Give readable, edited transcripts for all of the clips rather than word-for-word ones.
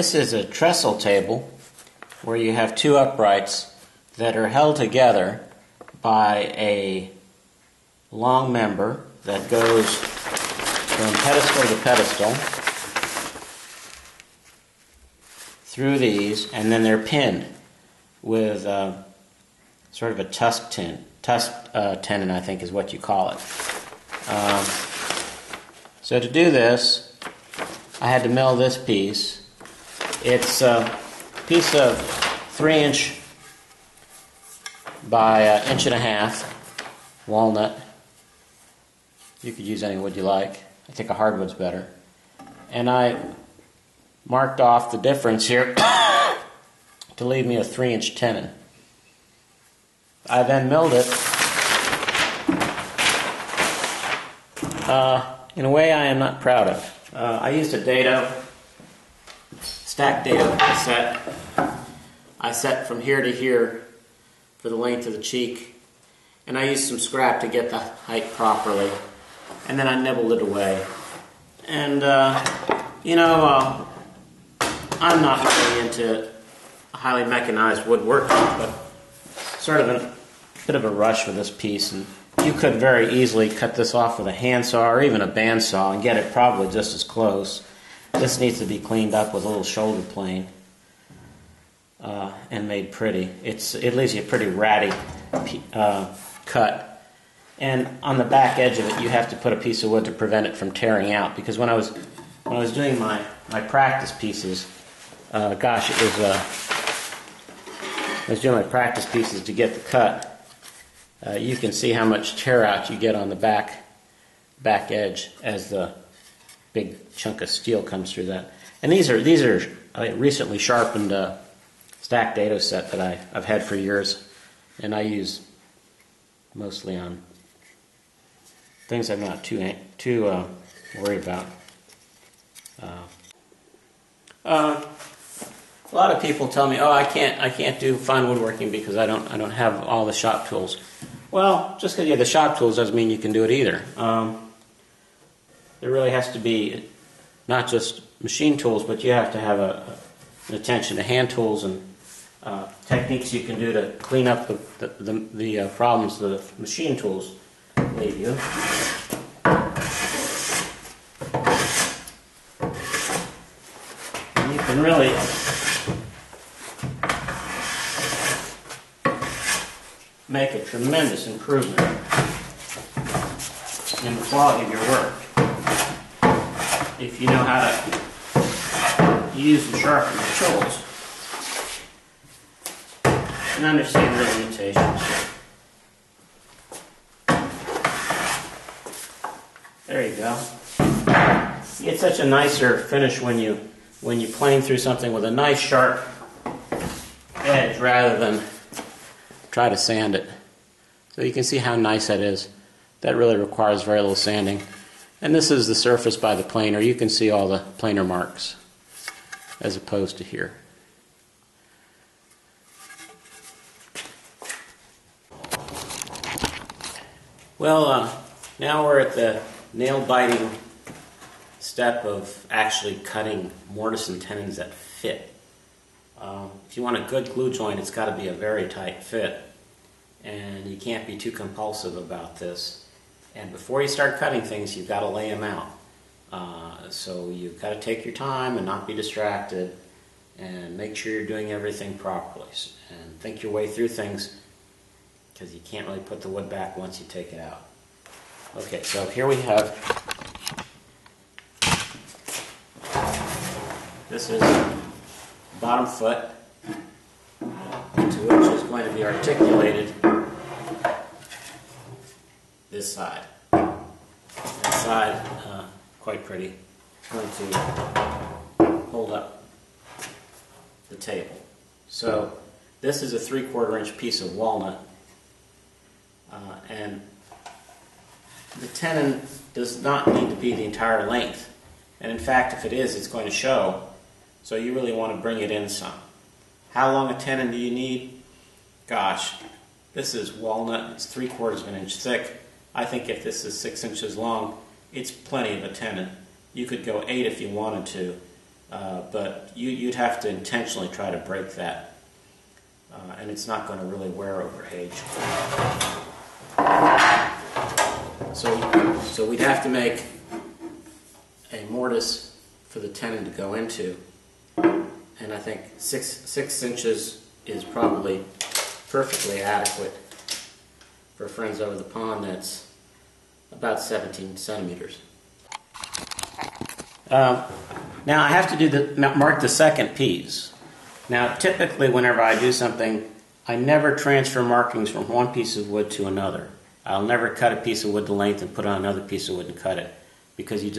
This is a trestle table where you have two uprights that are held together by a long member that goes from pedestal to pedestal through these, and then they're pinned with sort of a tusk tenon, I think is what you call it. So to do this, I had to mill this piece. It's a piece of 3" by 1.5" walnut. You could use any wood you like. I think a hardwood's better. And I marked off the difference here to leave me a 3" tenon. I then milled it in a way I am not proud of. I used a stacked dado set. I set from here to here for the length of the cheek, and I used some scrap to get the height properly, and then I nibbled it away. And I'm not really into highly mechanized woodworking, but sort of a bit of a rush with this piece, and you could very easily cut this off with a handsaw or even a bandsaw and get it probably just as close. This needs to be cleaned up with a little shoulder plane and made pretty. It leaves you a pretty ratty cut. And on the back edge of it, you have to put a piece of wood to prevent it from tearing out. Because when I was doing my practice pieces, I was doing my practice pieces to get the cut. You can see how much tear out you get on the back edge as the big chunk of steel comes through that. And these are a recently sharpened stacked dado set that I've had for years, and I use mostly on things I'm not too worried about. A lot of people tell me, "Oh, I can't do fine woodworking because I don't have all the shop tools." Well, just because you have the shop tools doesn't mean you can do it either. There really has to be not just machine tools, but you have to have an attention to hand tools and techniques you can do to clean up the problems the machine tools leave you. And you can really make a tremendous improvement in the quality of your work if you know how to use and sharpen your tools and understand their limitations. There you go. You get such a nicer finish when you plane through something with a nice sharp edge rather than try to sand it. So you can see how nice that is. That really requires very little sanding. And this is the surface by the planer. You can see all the planer marks as opposed to here. Well, now we're at the nail-biting step of actually cutting mortise and tenons that fit. If you want a good glue joint, it's got to be a very tight fit, and you can't be too compulsive about this. And before you start cutting things, you've got to lay them out. So you've got to take your time and not be distracted, and make sure you're doing everything properly. And think your way through things, because you can't really put the wood back once you take it out. Okay, so here we have, this is the bottom foot, to which is going to be articulated this side. That side, quite pretty, going to hold up the table. So this is a 3/4" piece of walnut, and the tenon does not need to be the entire length. And in fact, if it is, it's going to show. So you really want to bring it in some. How long a tenon do you need? Gosh, this is walnut. It's 3/4 inch thick. I think if this is 6 inches long, it's plenty of a tenon. You could go 8 if you wanted to. but you'd have to intentionally try to break that, and it's not going to really wear over age. So we'd have to make a mortise for the tenon to go into, and I think six inches is probably perfectly adequate. For friends over the pond, that's about 17 centimeters. Now I have to mark the second piece. Now typically whenever I do something, I never transfer markings from one piece of wood to another. I'll never cut a piece of wood to length and put on another piece of wood and cut it, because it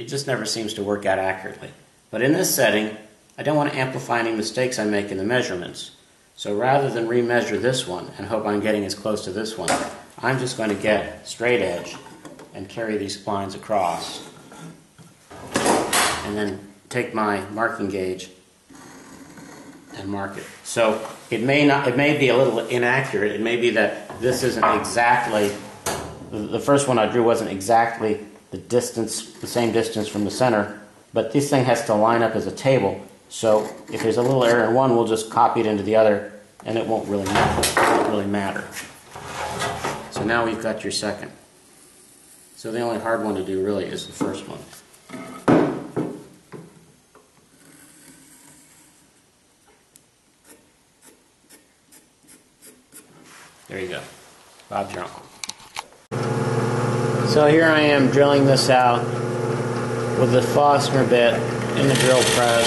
just never seems to work out accurately. But in this setting, I don't want to amplify any mistakes I make in the measurements. So rather than remeasure this one and hope I'm getting as close to this one, I'm just going to get straight edge and carry these splines across. And then take my marking gauge and mark it. So it may be a little inaccurate. It may be that this isn't exactly, the first one I drew wasn't exactly the same distance from the center, but this thing has to line up as a table. So if there's a little error in one, we'll just copy it into the other, and it won't really matter. So now we've got your second. So the only hard one to do really is the first one. There you go. Bob's your uncle. So here I am drilling this out with the Forstner bit in the drill press.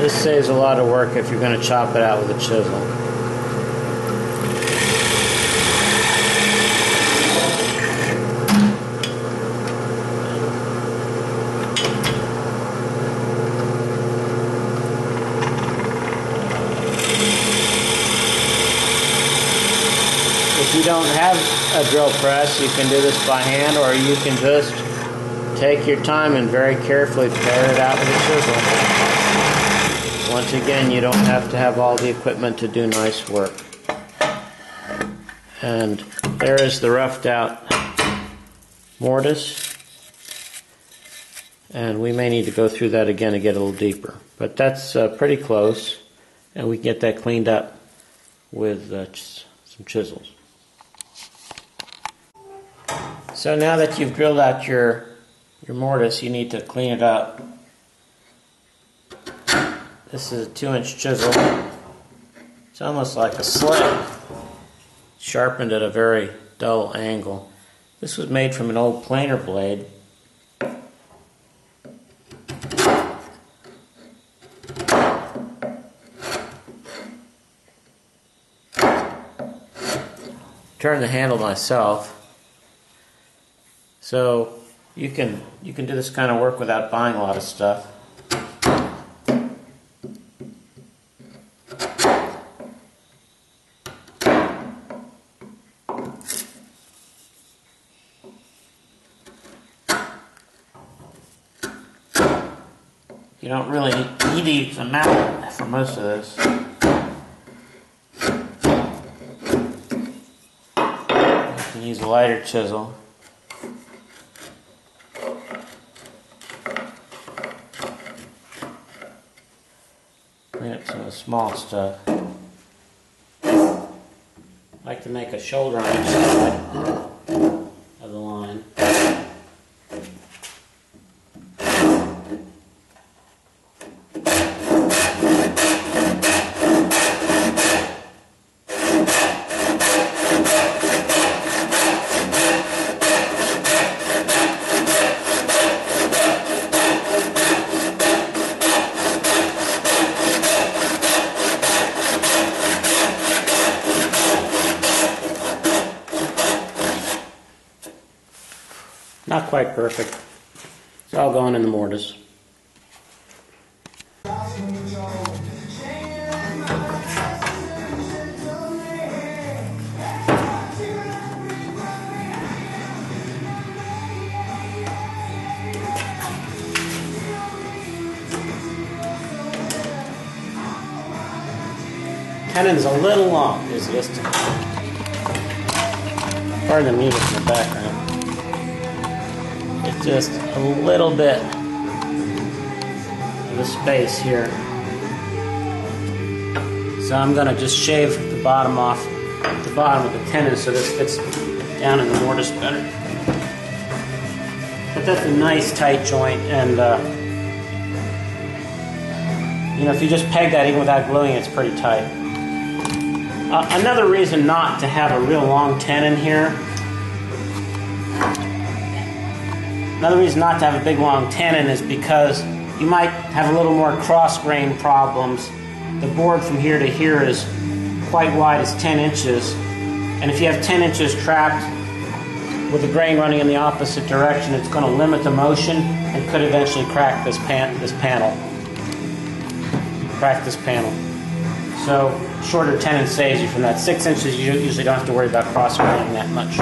This saves a lot of work if you're going to chop it out with a chisel. If you don't have a drill press, you can do this by hand, or you can just take your time and very carefully pare it out with a chisel. Once again, you don't have to have all the equipment to do nice work. And there is the roughed out mortise. And we may need to go through that again to get a little deeper. But that's pretty close, and we can get that cleaned up with some chisels. So now that you've drilled out your mortise, you need to clean it up. This is a 2-inch chisel. It's almost like a sled, sharpened at a very dull angle. This was made from an old planer blade. Turn the handle myself. So you can do this kind of work without buying a lot of stuff. You don't really need a mallet for most of this. You can use a lighter chisel. Clean up some of the small stuff. I like to make a shoulder on each side of the line. Not quite perfect. It's all going in the mortise. tenon's a little long. It's just, pardon the music in the background. It's just a little bit of the space here. So I'm going to just shave the bottom off, the bottom of the tenon, so this fits down in the mortise better. But that's a nice tight joint, and you know, if you just peg that even without gluing it, it's pretty tight. Another reason not to have a real long tenon here, another reason not to have a big long tenon is because you might have a little more cross grain problems. The board from here to here is quite wide, it's 10 inches, and if you have 10 inches trapped with the grain running in the opposite direction, it's going to limit the motion and could eventually crack this panel. So shorter tenon saves you from that. 6 inches, you usually don't have to worry about cross graining that much.